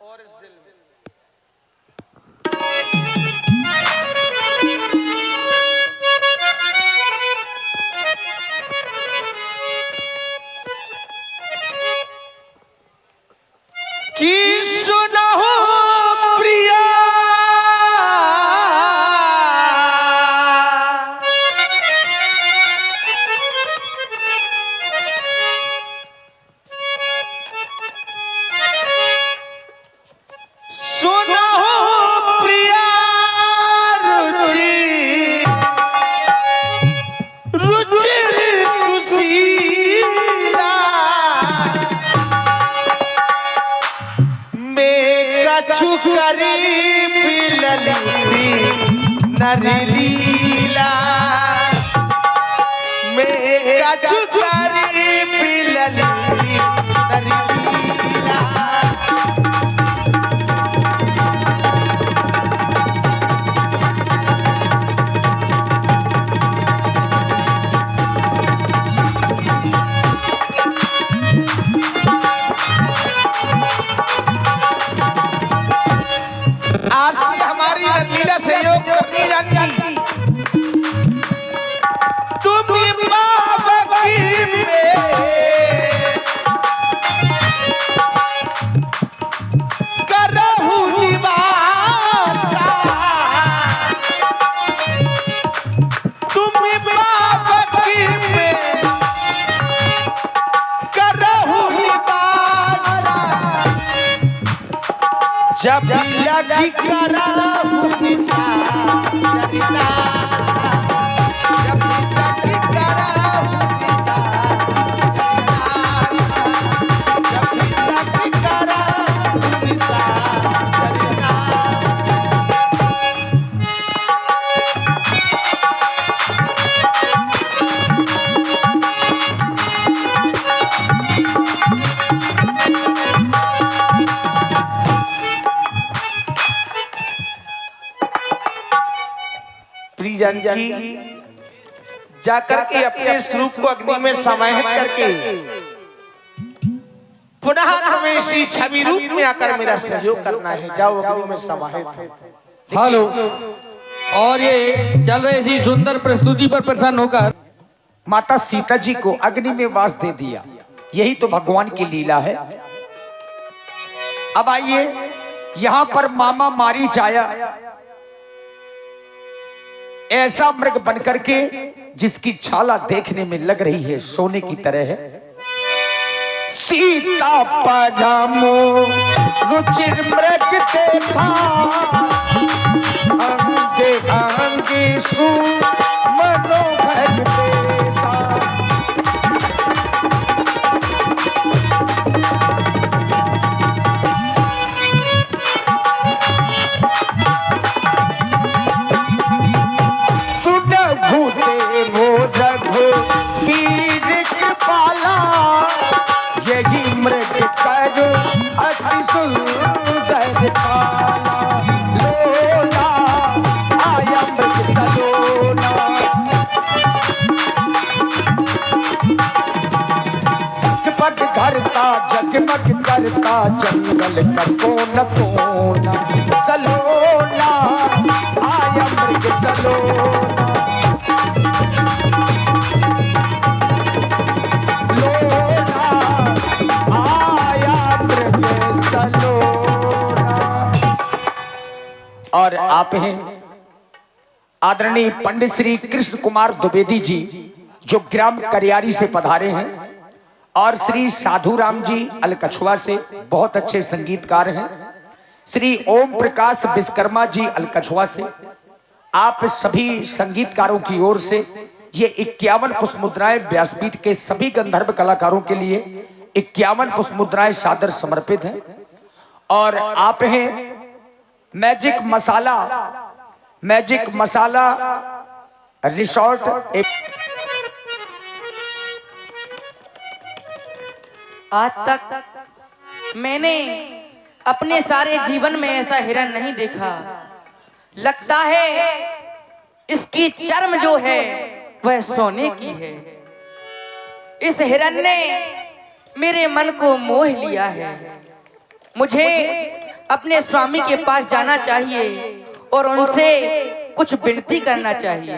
और इस दिल में कि सुनो प्रिया सुनो प्रिया रुचि रुचि सुशीला कछु करी पिलली नरलीला में कछु करी पिलली नरलीला आज से हमारी नरलीला सहयोग करनी जानी तुम करहु निवासा तुम करहु निवासा जब लगी करहु निसारना जब लगी करहु निसारना जब लगी करहु निसारना प्रियजन की जाकर के अपने स्वरूप को अग्नि में समाहित करके पुनः तुम्हें इसी छवि रूप में आकर मेरा सहयोग करना है। जाओ अग्नि में समाहित हो। हेलो। और ये चल रहे इसी सुंदर प्रस्तुति पर प्रसन्न होकर माता सीता जी को अग्नि में वास दे दिया। यही तो भगवान की लीला है। अब आइए यहां पर मामा मारी जाया ऐसा मृग बनकर के जिसकी छाला देखने में लग रही है सोने की तरह है। सीता परामो रुचिर मृग देखा अंगे अंगे सु मनोहर देखा यही मृग कर अति सुंदर छाला लोला आया मृग सलोना जगमग धरता जगमग करता जंगल का कोना कोना सलोना आया मृग सलोना और आप हैं आदरणीय पंडित श्री कृष्ण कुमार द्विवेदी जी जो ग्राम करियारी से पधारे हैं और श्री साधु राम जी अलकछुआ से बहुत अच्छे संगीतकार हैं। श्री ओम प्रकाश विश्वकर्मा जी अलकछुआ से आप सभी संगीतकारों की ओर से ये 51 पुष्प मुद्राएं व्यासपीठ के सभी गंधर्व कलाकारों के लिए 51 पुष्प मुद्राएं सादर समर्पित हैं। और आप हैं मैजिक मसाला रिसोर्ट। आज तक मैंने अपने सारे जीवन में ऐसा हिरन नहीं देखा। लगता है इसकी चर्म जो है वह सोने की है। इस हिरन ने मेरे मन को मोह लिया है। मुझे अपने स्वामी के पास जाना चाहिए और उनसे कुछ विनती करना चाहिए।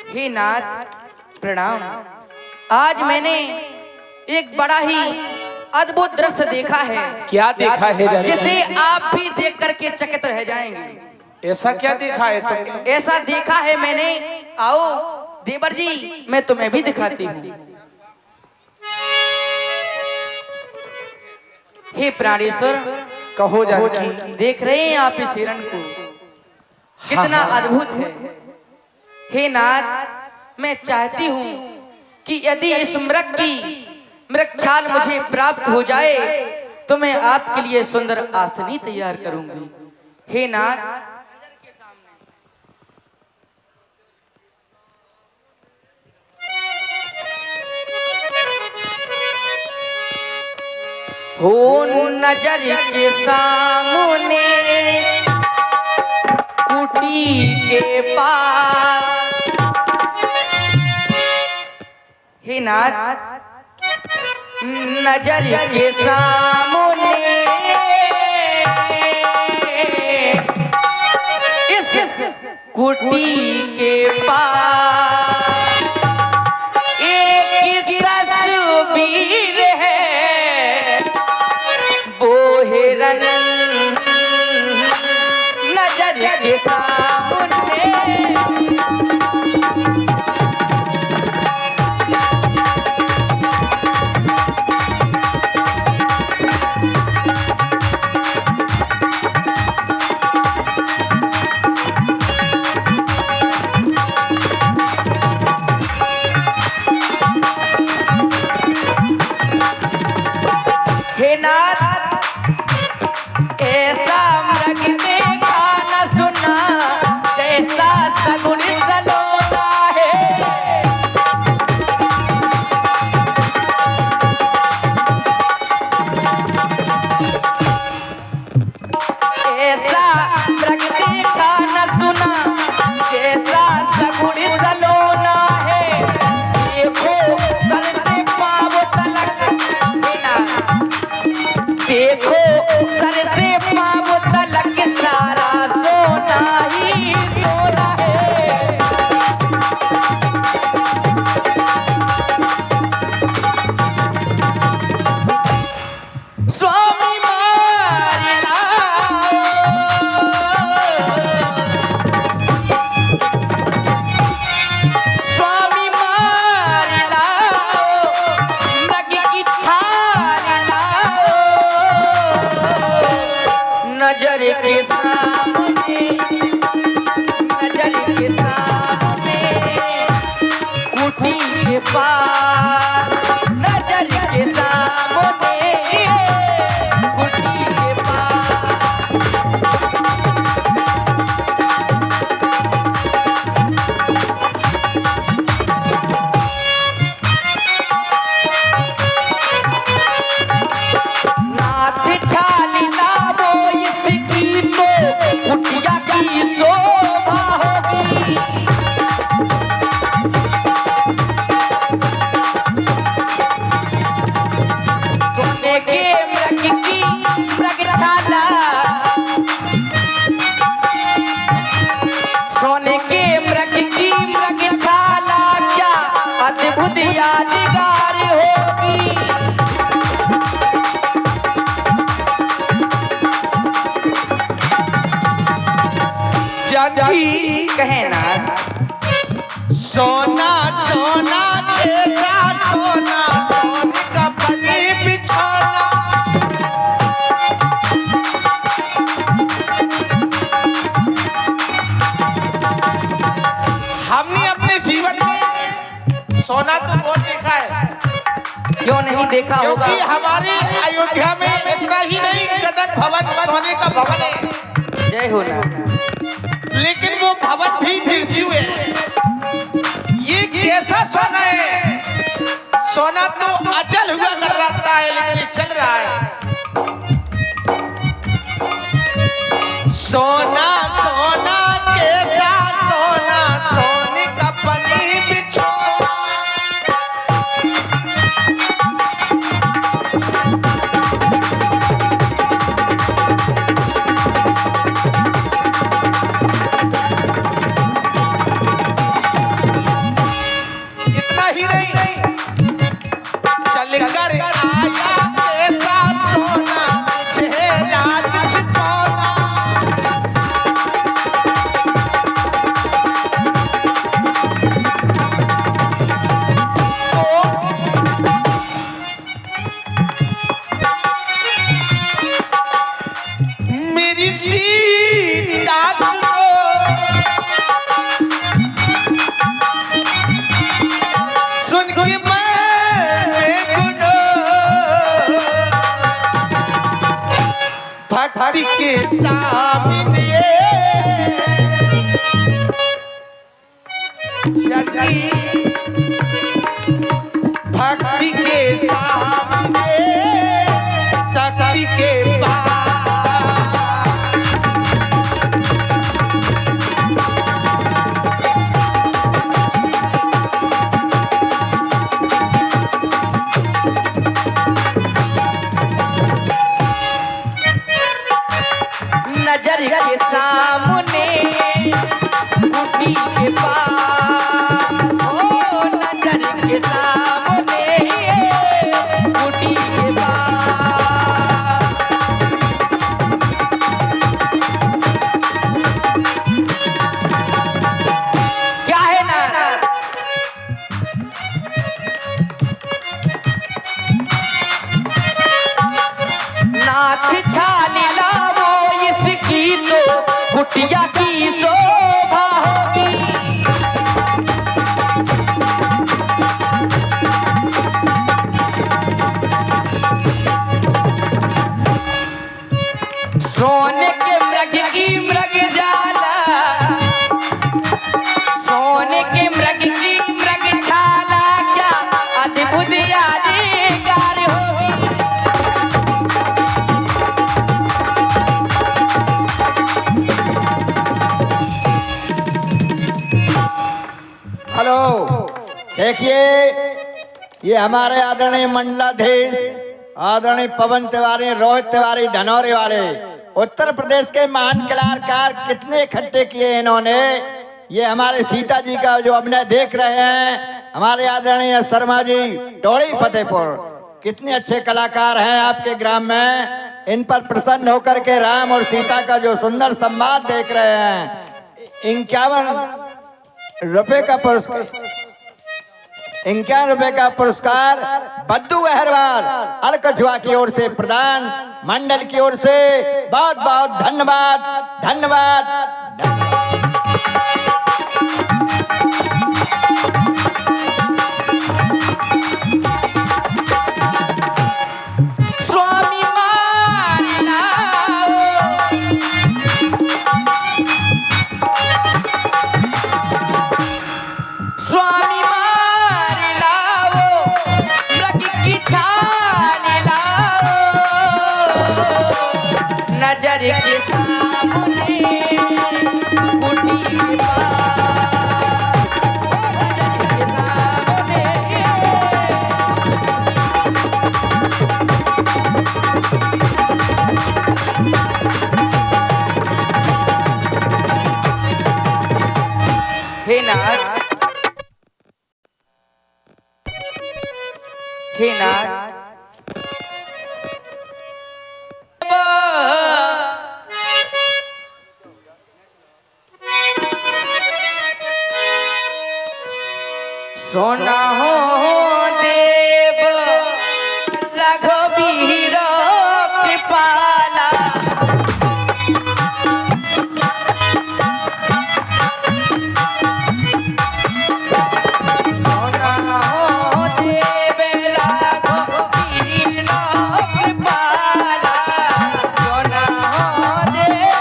हे नाथ प्रणाम। आज मैंने एक बड़ा ही अद्भुत दृश्य देखा है। क्या देखा है जाने? जिसे आप भी देख करके चकित रह जाएंगे। ऐसा क्या देखा है तुमने? ऐसा देखा है मैंने, आओ देवर जी मैं तुम्हें भी दिखाती हूँ। हे प्राणेश्वर, कहो जानकी। देख रहे हैं आप इस हिरण को, कितना अद्भुत है। हे नाथ, मैं चाहती हूँ कि यदि इस मृगछाल मुझे प्राप्त हो जाए तो मैं आपके लिए सुंदर आसनी तैयार करूंगी। हे नाथ, हो नजर के सामने कुटी के पास। हे नाथ, नजर के सामने इस कुटी के पास एक तस्वीर है, वो हिरन नजर के सामने। हे नाथ, ऐसा मृग देखा न सुना, जैसा सगुन सलोना है। ऐसा मृग देखा न सुना, जैसा सगुन सलोना है। देखो सर से पाँव तलक, देखो सर से पाँव तलक सारा सोना ही सोना है। स्वामी मार लाओ, स्वामी मार लाओ, मृग की छाल लाओ, नजर के सामने, नजर के सामने कुटी के पास, नजर के सामने कुटी के पास। नाथ छाली लावो इसकी तो कुटिया की शोभा होगी। सोने के मृग की मृगछाला, सोने के मृग की मृगछाला क्या अद्भुत यादगार होगी। जानकी कहे नाथ, सोना सोना कैसा सोना, सोने का पनी बिछौना। हमने अपने जीवन में सोना तो बहुत देखा है, क्यों नहीं देखा होगा? क्योंकि हमारे अयोध्या में इतना ही नहीं, कनक भवन सोने का भवन है। जय हो नाथ। लेकिन वो भवन भी निर्जीव है। ये कैसा सोना है? सोना तो अचल हुआ कर रहता है, लेकिन ये चल रहा है। सोना सोना कैसा सोना, सोने का पनी बिछौना। भक्ति के सामने जगी भक्ति के सामने शक्ति के पास नजर के सामने कुटी के पास ओ नजर के सामने कुटी के पास क्या है ना नाथ छाली लावो इसकी तो कुटिया की शोभा होगी सोने के मृग की मृग जाला सोने के मृग की मृग छाला क्या अद्भुत यादगार होगी हेलो, देखिए ये हमारे आदरणीय मंडलाधीश आदरणीय पवन तिवारी, रोहित तिवारी, धनौरे वाले उत्तर प्रदेश के महान कलाकार कितने इकट्ठे किए इन्होंने। ये हमारे सीता जी का जो अभिनय देख रहे हैं, हमारे आदरणीय शर्मा जी टोड़ी फतेहपुर, कितने अच्छे कलाकार हैं आपके ग्राम में। इन पर प्रसन्न होकर के राम और सीता का जो सुंदर संवाद देख रहे हैं। 51 रुपए का पुरस्कार, 51 रुपए का पुरस्कार बद्दू अहरवाल अलकछुआ की ओर से प्रदान, मंडल की ओर से बहुत बहुत धन्यवाद धन्यवाद धन्यवाद। स्वामी माला स्वामी मार लाओ मृग की छाल लाओ नजर के सामने कुटी के पास नजर के सामने हे नाथ हे नाथ सोना हो देव रघुबीर कृपाला सोना हो देव रघुबीर कृपाला सोना हो देव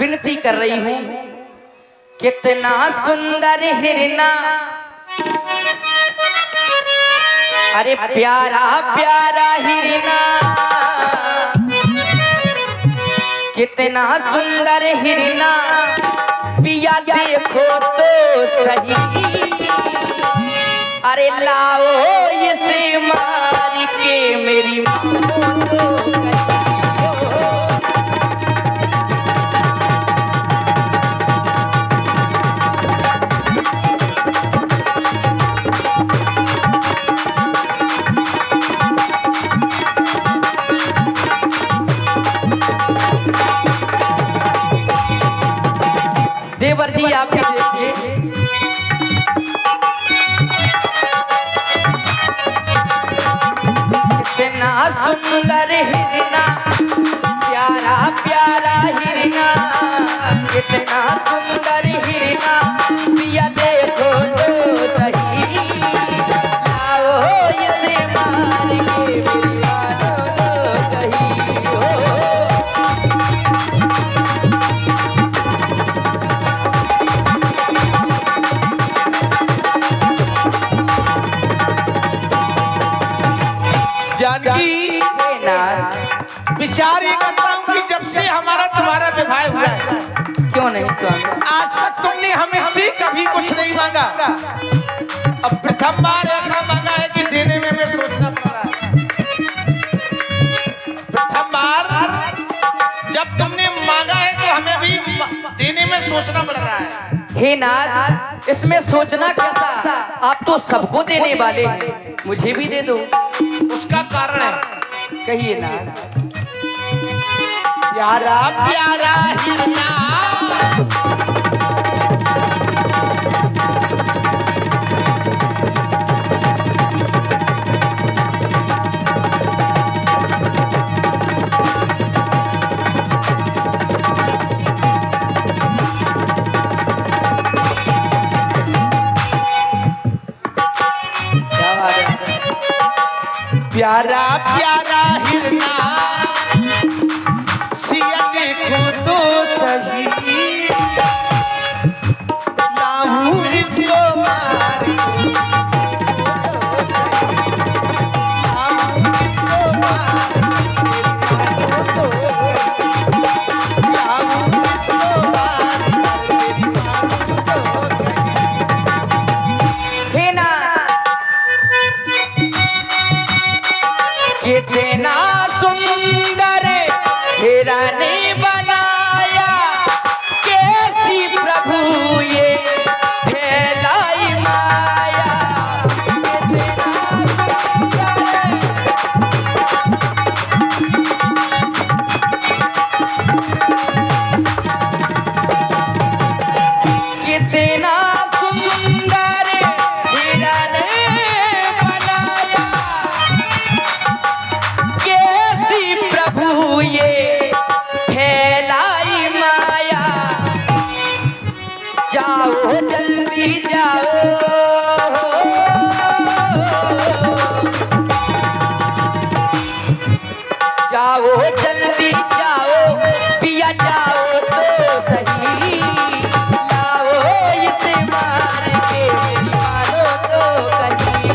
विनती कर रही हूँ, कितना सुंदर हिरना, अरे प्यारा प्यारा हिरना, कितना सुंदर हिरना, पिया देखो तो सही, अरे लाओ इसे मार के मेरी मानो तो देवर जी आप भी देखिए, कितना सुंदर हिरना, प्यारा प्यारा हिरना, कितना सुंदर हिरना, पिया देखो तो सही, लाओ इसे मार के मेरी मानो तो सही हो। जानकी, विचार ये करता हूँ कि जब से हमारा तुम्हारा विवाह हुआ है, क्यों नहीं स्वामी? आज तक तुमने हमें से कभी कुछ नहीं मांगा। अब प्रथम बार ऐसा मांगा है कि देने में हमें सोचना पड़ रहा है। प्रथम बार जब तुमने मांगा है तो हमें भी देने में सोचना पड़ रहा है। हे नाथ, इसमें सोचना कैसा, आप तो सबको देने वाले हैं, मुझे भी दे दो। उसका कारण है, कहिए नाथ। प्यारा प्यारा हिरना, क्या बात है? प्यारा प्यारा हिरना, सिया देखो तो सही, लाऊं इसको मार के, लाऊं इसको मार के, लाऊं इसको मार के, हे नाथ, कितना सुंदर हिरन बनाया, कैसी प्रभु ये फैलाई माया, कितना सुंदर, कितना सुंदर हिरन बनाया, कैसी प्रभु ये फैलाई माया, जाओ जल्दी जाओ, जाओ जल्दी जाओ, पिया जाओ तो सही, लाओ इसे मार के मेरी मानो तो कहीं।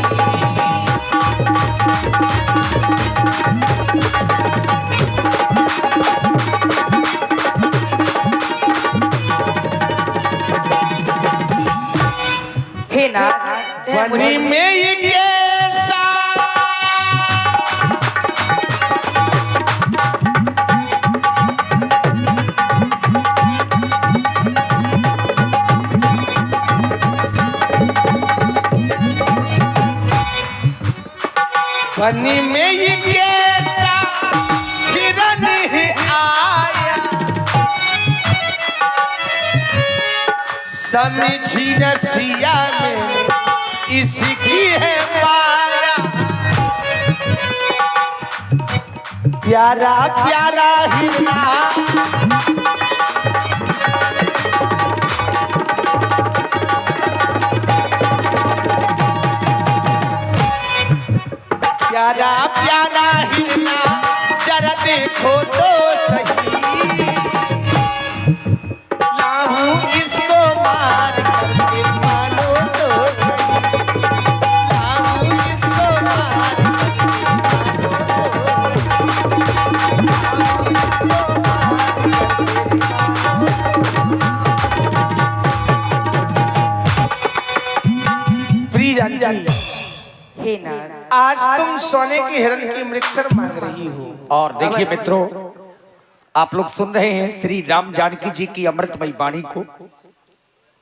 हे नाथ, वनी में ये कैसा वनी में ये कैसा हिरन आया, समझी नसिया में इसकी है माया, प्यारा प्यारा हिरना, प्यारा प्यारा हिरना, जरा देखो तो सही, हे नाथ। आज तुम सोने की हिरण की मृक्षर मांग रही हो। और देखिए मित्रों, आप लोग सुन रहे हैं श्री राम जानकी जी की अमृतमयी वाणी को,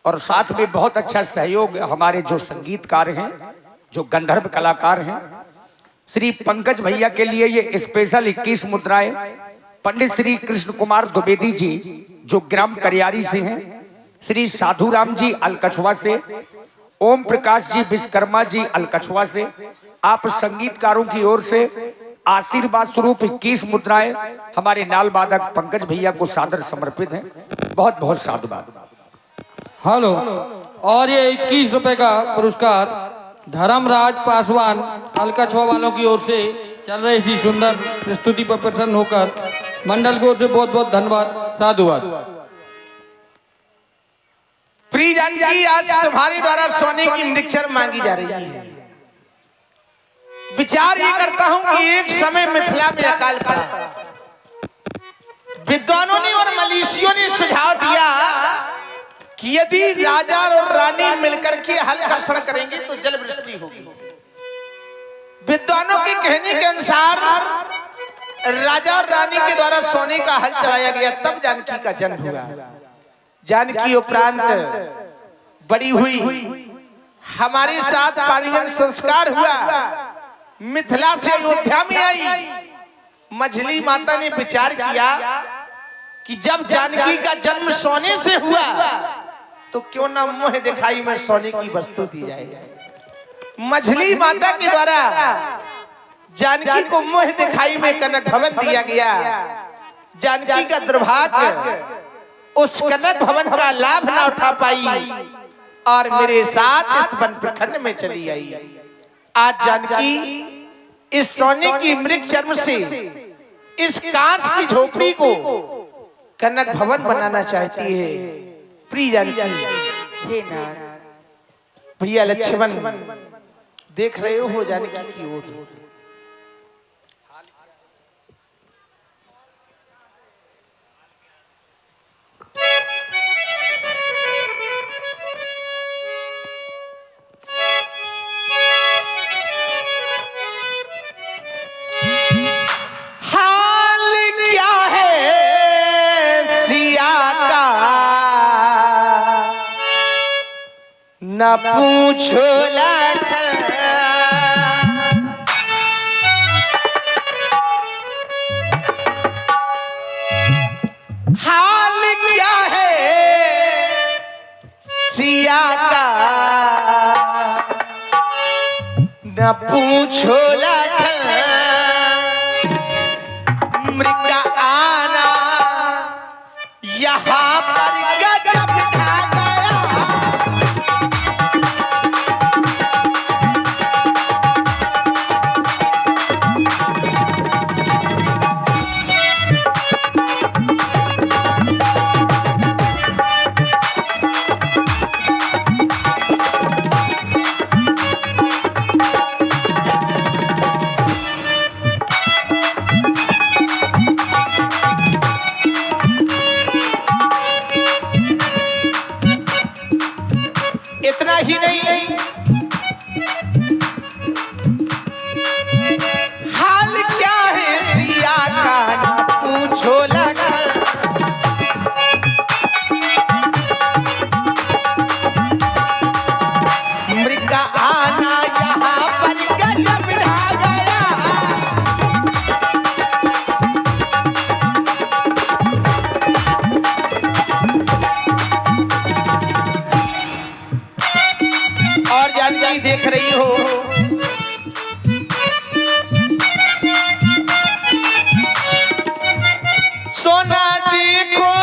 और साथ में बहुत अच्छा सहयोग हमारे जो संगीतकार हैं, जो गंधर्व कलाकार हैं, श्री पंकज भैया के लिए ये स्पेशल 21 मुद्राएं पंडित श्री कृष्ण कुमार द्विवेदी जी जो ग्राम करियारी से हैं, श्री साधु राम जी अलकछुआ से, ओम प्रकाश जी विश्वकर्मा जी अलकछुआ से, आप संगीतकारों की ओर से आशीर्वाद स्वरूप 21 मुद्राएं हमारे नाल वादक पंकज भैया को सादर समर्पित हैं। बहुत बहुत साधुवाद। हेलो। और ये 21 रुपए का पुरस्कार धर्मराज पासवान अलकछुआ वालों की ओर से चल रही इसी सुंदर प्रस्तुति पर प्रसन्न होकर मंडल की ओर से बहुत बहुत धन्यवाद, साधुवाद। प्रिय जानकी, आज तुम्हारे द्वारा सोने की मृक्षर मांगी जा रही है। विचार ये करता हूं कि एक समय मिथिला में अकाल पड़ा। विद्वानों ने और मनीषियों ने सुझाव दिया कि यदि राजा और रानी मिलकर के हल कर्षण करेंगे तो जल वृष्टि होगी। विद्वानों के कहने के अनुसार राजा और रानी के द्वारा सोने का हल चलाया गया, तब जानकी का जन्म हुआ। जानकी उपरांत बड़ी हुई, हमारे साथ पारिवारिक संस्कार हुआ, मिथिला से अयोध्या में आई। मझली माता ने विचार किया कि जब जानकी का जन्म सोने से हुआ तो क्यों ना मोह दिखाई में सोने की वस्तु दी जाए। मझली माता के द्वारा जानकी को मोह दिखाई में कनक भवन दिया गया। जानकी का दुर्भाग्य उस कनक भवन का लाभ ना उठा पाई और मेरे साथ इस वन प्रखंड में चली आई। आज जानकी इस सोने की मृग चर्म से इस कांच की झोपड़ी को कनक भवन बनाना चाहती है। प्रिय जानकी, हे नाथ। भैया लक्ष्मण देख रहे हो जानकी की ओर। न पूछो हाल क्या है सिया का, न पूछो लखन मृग आना यहाँ पर गजब ढा गया। इतना ही नहीं, हाल क्या है सिया का न पूछो लखन, मृग आना यहाँ पर गजब ढा गया। और जानकी देख रही हो सोना देखो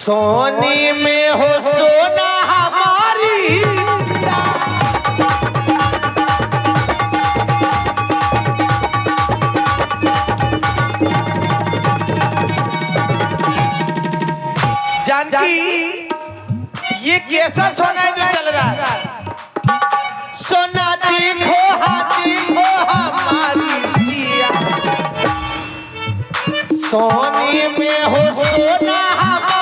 सोनी में हो सोना हमारी जानकी ये कैसा सोना है जो चल रहा है? सोना देखो हमारी सिया, सोनी में हो सोना हमारी